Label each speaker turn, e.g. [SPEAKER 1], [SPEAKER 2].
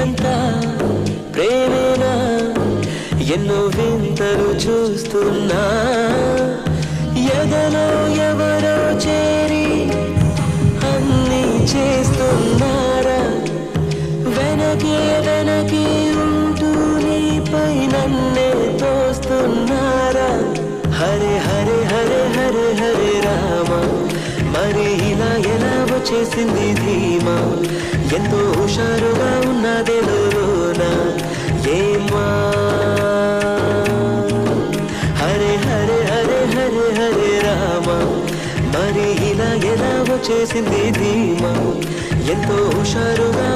[SPEAKER 1] ఇదంతా ప్రేమేనా ఎన్నో వింతలు చూస్తున్నా ఎదలో ఎవరో చేరి అన్నీ చేస్తున్నారా వెనకే వెనకే ఉంటూ నీపై నన్నే తోస్తున్నారా హరే హరే హరే హరే హరే రామ మరి ఇలా ఎలా వచ్చేసింది ధీమా ఎంతో హుషారుగా ఉన్నదేలోనా ఏమా హరే హరే హరే హరే హరే రామ మరి ఇలా ఎలా వచ్చేసింది ధీమా ఎంతో హుషారుగా